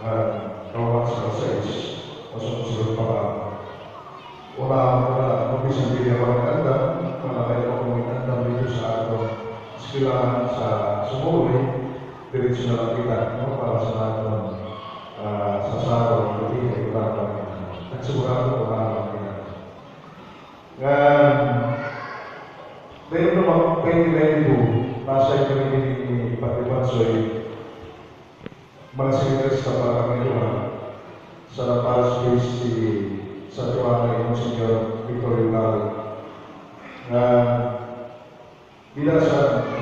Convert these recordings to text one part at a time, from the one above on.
Kawan selesai masuk para orang bisa diawalkan dan mengenai komunitas dan itu saat sekiranya semua dari saudara kita para saat sasar lebih kurang dan sebenarnya orang kita dan dari penilaian itu nasa ini bagaimana soal masih sama kami Tuhan selepas di satu hari yang sejauh Victoria dan tidak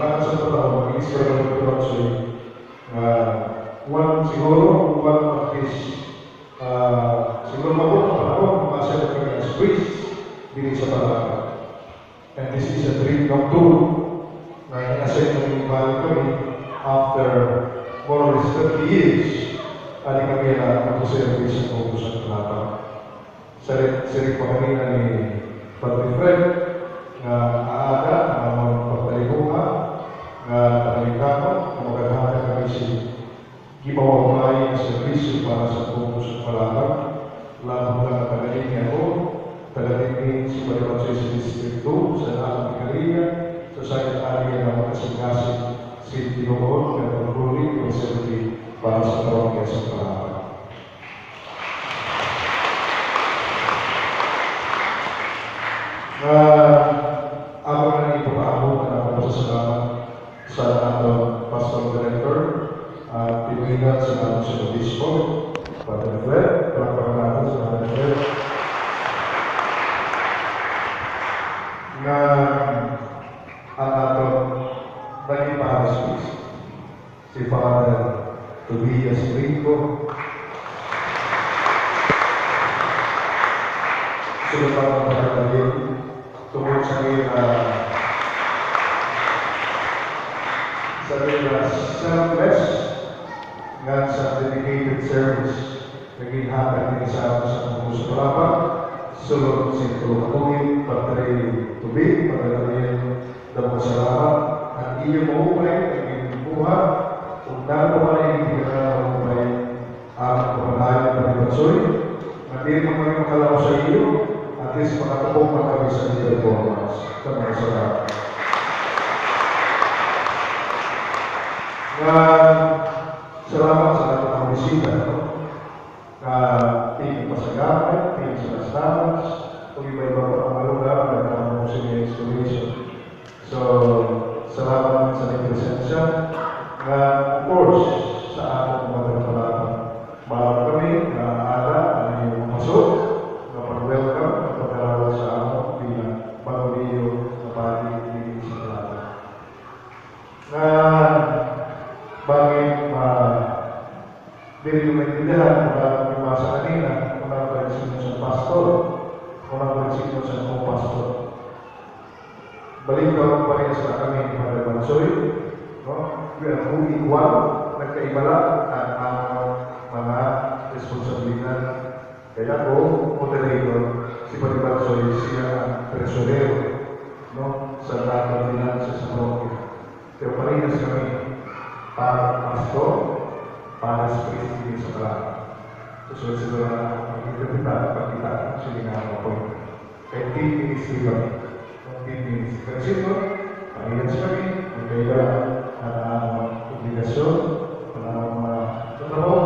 langsung pertama ini sebagai berdoa uang siguro uang praktis siguro maupun masih ada space di sebelah and this is a dream come true na inasay ng bali kami after more or less 30 years ali kami na mag-service ng utusan ng lahat Sering pagkanina ni Padre Fred na aaga na magpagtalibuha na nakalikama na magagana kami si gimawaway na servisyo para sa puso palalang lamang na tagaling niya ako tagaling si Balibansoy sa District 2 sa ating Ikaria sa sayang area na makasingkasing si Tinoon na pagkulit ng servi para sa parokya sa palalang. Ako na ipapaabot na napapasasalamat sa ating Pastor Director at pinuhinan sa ating Obispo, Padre Fred, palakpakan natin sa Padre Fred, na ang ating naging pahasis, si Father Tobias Rico, sunod ang pagkakagin, tungkol sa selfless nga sa dedicated service naging hatag din sa puso palapa sulod si Tulukatungin Padre Tubig Padre Damo Salamat at iyo mahupay naging buha kung dahil pa na hindi ka na mahupay ang pamanayan ng Balibansoy na di mo kami makalaw sa iyo at least makatapong kami sa iyo performance. Kamay salamat. Salamat sa ating mga bisita. Tingin pasagamit, tingin sa lastanas, kung iba-iba pa ang malugar, nagkaroon mo sa installation. So, salamat sa ating presensya. Of course, sa ating mga kapalaran. Mahal kami na ala na yung masok, na pag-welcome, na pag-arawal sa amin bilang pag-uliyo na pag-ibig sa lahat. Bakit diri maintindihan kung masa kanina, kung napansin sa pastor, kung napansin sa pastor. Balikan pa rin sa kami ni Padre Bansoy, no? Kung igual, nagkaiba lang ang mga responsibilidad. Kaya po, moderator, si Padre Bansoy, siya ang tresorero, no? Sa lahat ng finances sa parokya. Pero parinas kami para pastor, para sa Kristi sa palalang. Susunod na pagkita, silingawa po. Kaya ministry kami. Ministry. Pero sino, parinas kami, magkaiba ang obligasyon, mga trabaho,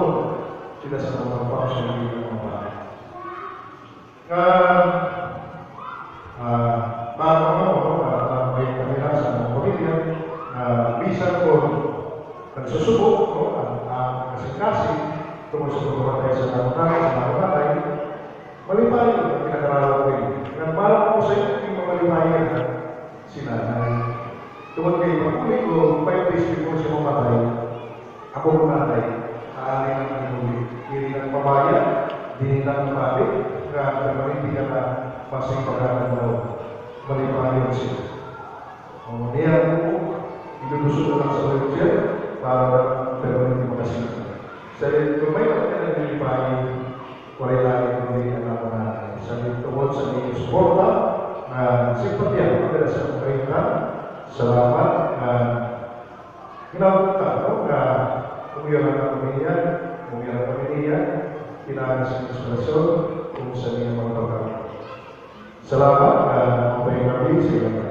sila sa mga function ng mga bahay. May kamera sa mga pamilya na bisan ko nagsusubok ang kasi tungkol sa pagkamatay sa namatay, malipay ang pinag-aralan ko yun. Nagparang ako sa iyo, yung mamalipayan na si nanay. Tungkol kayo, pag-ulit ko, 5 days before siya mamatay, ako ng nanay, aaling ang nanay. Hindi ng pamaya, hindi ng mabit, na hindi ka na pasing pagkakan mo. Malipayan siya. Niyan ko, ilulusot ko lang sa religion para pero hindi makasinasan. Sabi, kung may nalilipayan, wala lang hindi alam na sabi, tungkol sa mga suporta na simpatya, magdala sa mga salamat na ginawag ka, no? Na umiyaran ang pamilya, umira ang pamilya, inaayos ang inspirasyon kung sa inyong mga pagkakas. Salamat, mga pahingabi sa ilang